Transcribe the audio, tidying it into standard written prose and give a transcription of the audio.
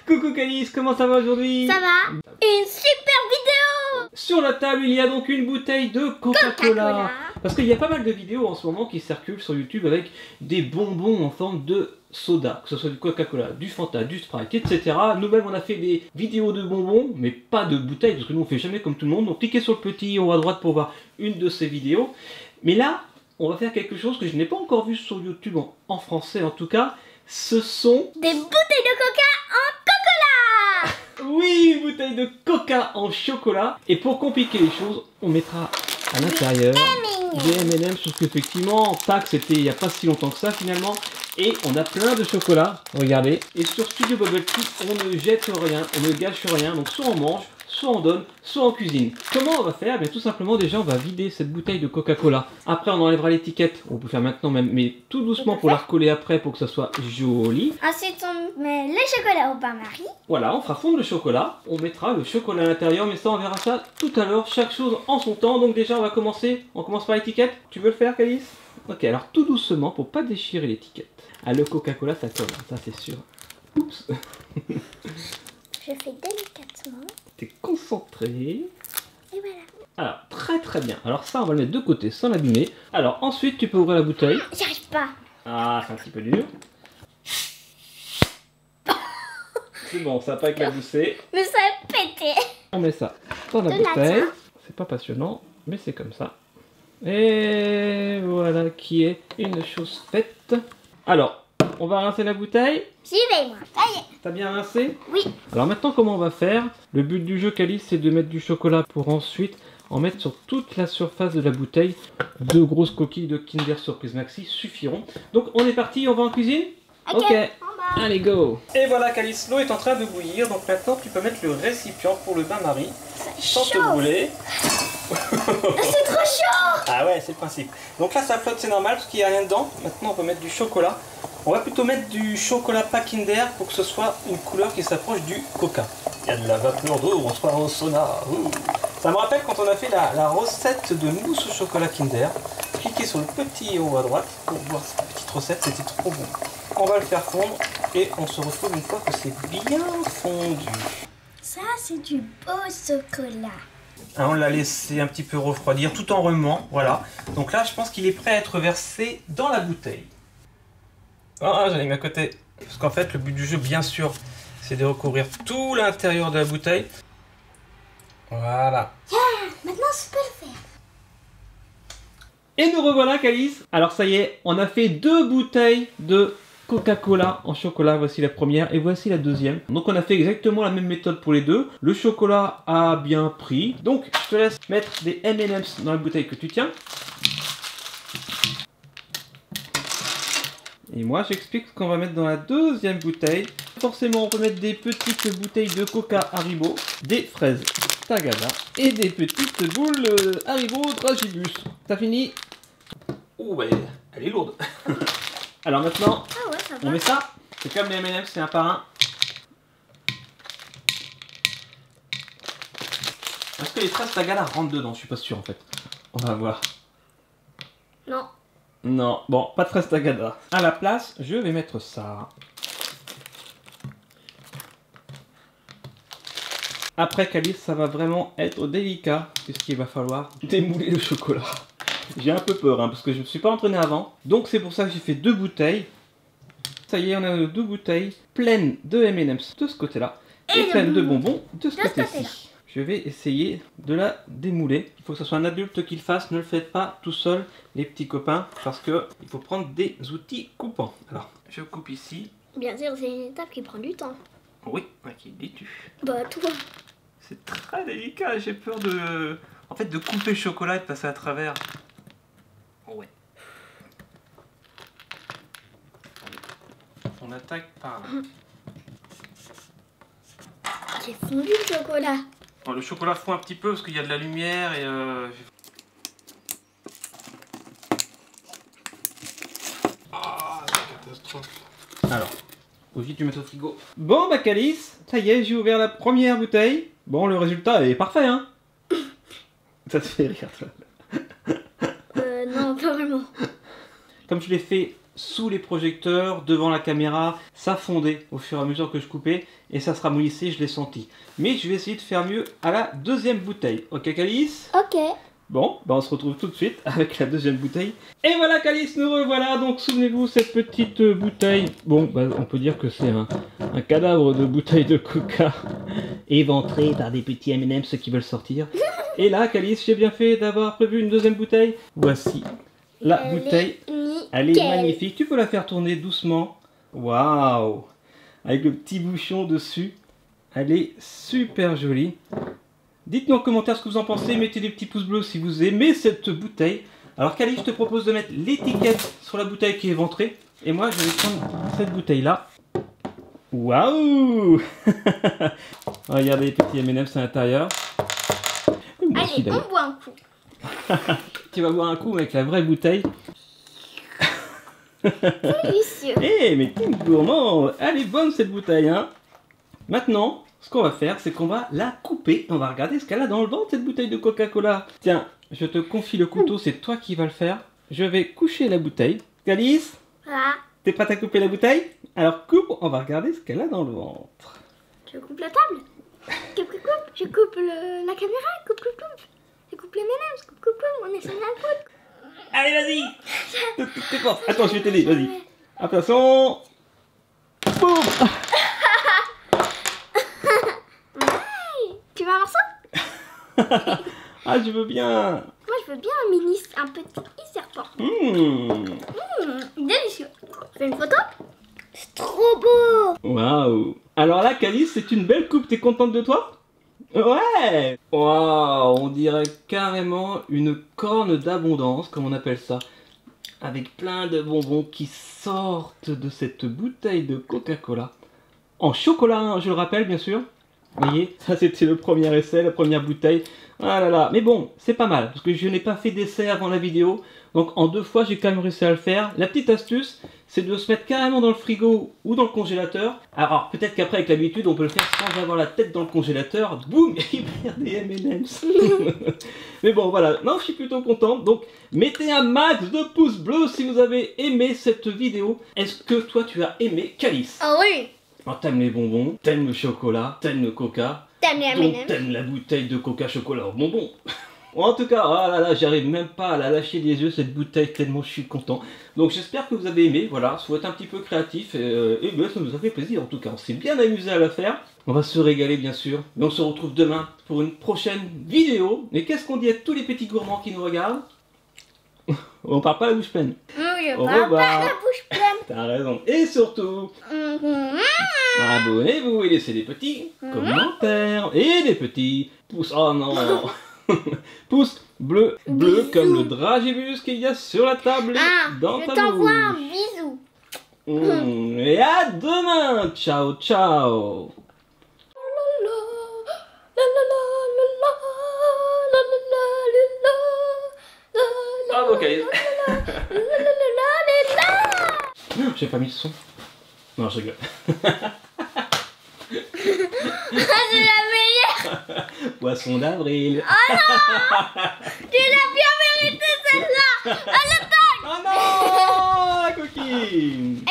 Coucou Calice, comment ça va aujourd'hui? Ça va? Une super vidéo! Sur la table, il y a donc une bouteille de Coca-Cola. Parce qu'il y a pas mal de vidéos en ce moment qui circulent sur YouTube avec des bonbons en forme de soda, que ce soit du Coca-Cola, du Fanta, du Sprite, etc. Nous-mêmes, on a fait des vidéos de bonbons, mais pas de bouteilles, parce que nous, on fait jamais comme tout le monde. Donc, cliquez sur le petit en haut à droite pour voir une de ces vidéos. Mais là, on va faire quelque chose que je n'ai pas encore vu sur YouTube, en français en tout cas. Ce sont... des bouteilles de coca en chocolat! Oui, une bouteille de coca en chocolat. Et pour compliquer les choses, on mettra à l'intérieur des M&M's, parce qu'effectivement, Pâques, c'était il n'y a pas si longtemps que ça finalement. Et on a plein de chocolat, regardez. Et sur Studio Bubble Tea, on ne jette rien, on ne gâche rien. Donc soit on mange, soit on donne, soit on cuisine. Comment on va faire? Bien tout simplement, déjà on va vider cette bouteille de Coca-Cola. Après on enlèvera l'étiquette, on peut faire maintenant même, mais tout doucement pour la recoller après pour que ça soit joli. Ensuite on met le chocolat au bain-marie. Voilà, on fera fondre le chocolat, on mettra le chocolat à l'intérieur, mais ça on verra ça tout à l'heure, chaque chose en son temps. Donc déjà on va commencer, on commence par l'étiquette. Tu veux le faire Calice? Ok, alors tout doucement pour pas déchirer l'étiquette. Ah, le Coca-Cola ça colle, ça c'est sûr. Oups. Je fais délicatement. T'es concentré. Et voilà. Alors, très bien. Alors ça, on va le mettre de côté sans l'abîmer. Alors ensuite, tu peux ouvrir la bouteille. J'y arrive pas. Ah, c'est un petit peu dur. C'est bon, ça n'a pas éclaboussé. Mais ça a pété. On met ça dans la bouteille. C'est pas passionnant, mais c'est comme ça. Et voilà qui est une chose faite. Alors, on va rincer la bouteille. J'y vais moi. Ça y est. T'as bien rincé? Oui. Alors maintenant, comment on va faire? Le but du jeu, Calice, c'est de mettre du chocolat pour ensuite en mettre sur toute la surface de la bouteille. 2 grosses coquilles de Kinder Surprise Maxi suffiront. Donc on est parti, on va en cuisine? Ok. Allez, go. Et voilà, Calice, l'eau est en train de bouillir. Donc maintenant, tu peux mettre le récipient pour le bain-marie sans te brûler. C'est trop chaud. Ah ouais, c'est le principe. Donc là, ça flotte, c'est normal parce qu'il n'y a rien dedans. Maintenant, on peut mettre du chocolat. On va plutôt mettre du chocolat pas Kinder pour que ce soit une couleur qui s'approche du coca. Il y a de la vapeur d'eau, on se croit au sauna. Ça me rappelle quand on a fait la recette de mousse au chocolat Kinder. Cliquez sur le petit haut à droite pour voir cette petite recette, c'était trop bon. On va le faire fondre et on se retrouve une fois que c'est bien fondu. Ça c'est du beau chocolat. Hein, on l'a laissé un petit peu refroidir tout en remuant, voilà. Donc là, je pense qu'il est prêt à être versé dans la bouteille. Ah, j'en ai mis à côté. Parce qu'en fait, le but du jeu, bien sûr, c'est de recouvrir tout l'intérieur de la bouteille. Voilà. Maintenant je peux le faire. Et nous revoilà, Calice. Alors ça y est, on a fait 2 bouteilles de Coca-Cola en chocolat. Voici la première et voici la deuxième. Donc on a fait exactement la même méthode pour les deux. Le chocolat a bien pris. Donc je te laisse mettre des M&M's dans la bouteille que tu tiens. Et moi j'explique ce qu'on va mettre dans la deuxième bouteille. Forcément on peut mettre des petites bouteilles de Coca Haribo, des fraises Tagada et des petites boules Haribo Dragibus. T'as fini? Oh bah elle est lourde. Alors maintenant, Ah ouais, ça va. on met ça. C'est comme les M&M's, c'est un par un. Est-ce que les fraises Tagada rentrent dedans? Je suis pas sûr en fait. On va voir. Non. Non, bon, pas de fraises Tagada. À la place, je vais mettre ça. Après Calice, ça va vraiment être délicat, puisqu'il va falloir démouler le chocolat. J'ai un peu peur, hein, parce que je ne me suis pas entraîné avant. Donc c'est pour ça que j'ai fait 2 bouteilles. Ça y est, on a 2 bouteilles pleines de M&M's de ce côté-là. Et pleines de bonbons de ce côté-ci. Je vais essayer de la démouler. Il faut que ce soit un adulte qui le fasse. Ne le faites pas tout seul, les petits copains, parce que il faut prendre des outils coupants. Alors, je coupe ici. Bien sûr, c'est une étape qui prend du temps. Oui, à qui dis-tu? Bah toi. C'est très délicat, j'ai peur de... En fait, de couper le chocolat et de passer à travers. Oh ouais. On attaque par là. J'ai fondu le chocolat. Bon, le chocolat fond un petit peu parce qu'il y a de la lumière et ah, c'est une catastrophe. Alors, aussi tu mets au frigo. Bon bah Calice, ça y est, j'ai ouvert la première bouteille. Bon, le résultat est parfait, hein. Ça te fait rire, toi. Non, pas vraiment. Comme je l'ai fait sous les projecteurs, devant la caméra, ça fondait au fur et à mesure que je coupais et ça se ramollissait, je l'ai senti. Mais je vais essayer de faire mieux à la deuxième bouteille. Ok Calice? Ok. Bon, bah on se retrouve tout de suite avec la deuxième bouteille. Et voilà Calice, nous revoilà. Donc souvenez-vous, cette petite bouteille, bon, bah, on peut dire que c'est un cadavre de bouteille de coca éventré par des petits M&M's qui veulent sortir. Et là Calice, j'ai bien fait d'avoir prévu une deuxième bouteille. Voici la bouteille. Elle est magnifique. Tu peux la faire tourner doucement. Waouh! Avec le petit bouchon dessus. Elle est super jolie. Dites-nous en commentaire ce que vous en pensez. Mettez des petits pouces bleus si vous aimez cette bouteille. Alors Calice, je te propose de mettre l'étiquette sur la bouteille qui est éventrée. Et moi, je vais prendre cette bouteille-là. Waouh! Regardez les petits M&M's à l'intérieur. Allez, on boit un coup. Tu vas boire un coup avec la vraie bouteille. Délicieux. Eh, mais qui gourmand! Elle est bonne cette bouteille, hein? Maintenant, ce qu'on va faire, c'est qu'on va la couper. On va regarder ce qu'elle a dans le ventre, cette bouteille de Coca-Cola. Tiens, je te confie le couteau, c'est toi qui vas le faire. Je vais coucher la bouteille. Calice, Ah, t'es prête à couper la bouteille? Alors coupe, on va regarder ce qu'elle a dans le ventre. je coupe la table. Coupe, coupe, coupe. Je coupe la caméra. Coupe, coupe, coupe. Je coupe les M&M's. Coupe, coupe, coupe. On est sur la poudre. Allez, vas-y! T'es forte. Attends, je vais t'aider, vas-y. Attention! Boum! Tu veux un morceau? Ah, je veux bien! Moi, je veux bien un petit serpent. Délicieux. Je fais une photo? C'est trop beau. Waouh! Alors là, Calice, c'est une belle coupe. T'es contente de toi? Ouais! Waouh! On dirait carrément une corne d'abondance, comme on appelle ça. Avec plein de bonbons qui sortent de cette bouteille de Coca-Cola. En chocolat, hein, je le rappelle, bien sûr. Vous voyez, ça c'était le premier essai, la première bouteille. Ah là là, mais bon, c'est pas mal, parce que je n'ai pas fait d'essai avant la vidéo. Donc en 2 fois, j'ai quand même réussi à le faire. La petite astuce, c'est de se mettre carrément dans le frigo ou dans le congélateur. Alors peut-être qu'après, avec l'habitude, on peut le faire sans avoir la tête dans le congélateur. Boum, il perd des M&M's. Mais bon, voilà, non, je suis plutôt content. Donc, mettez un max de pouces bleus si vous avez aimé cette vidéo. Est-ce que toi, tu as aimé Calice? Ah oui. Alors, t'aimes les bonbons, t'aimes le chocolat, t'aimes le coca. T'aimes les Donc M&M's. t'aimes la bouteille de coca chocolat aux bonbons. En tout cas, oh là là, j'arrive même pas à la lâcher des yeux cette bouteille tellement je suis content. Donc j'espère que vous avez aimé, voilà, faut être un petit peu créatif et bien ça nous a fait plaisir en tout cas. On s'est bien amusé à la faire. On va se régaler bien sûr. Et on se retrouve demain pour une prochaine vidéo. Et qu'est-ce qu'on dit à tous les petits gourmands qui nous regardent? On part pas la bouche pleine. Je Au parle revoir. pas la bouche pleine. T'as raison. Et surtout, abonnez-vous et laissez des petits commentaires et des petits pouces. Oh non. Pouce bleu, bleu Bisous. comme le dragibus qu'il y a sur la table et dans Je ta t'envoie un bouche. bisou. Et à demain. Ciao, ciao. Bravo, Calice. J'ai pas mis le son. Non, je rigole. C'est la meilleure. Poisson d'avril. Tu l'as bien mérité celle-là. Oh non, la coquine.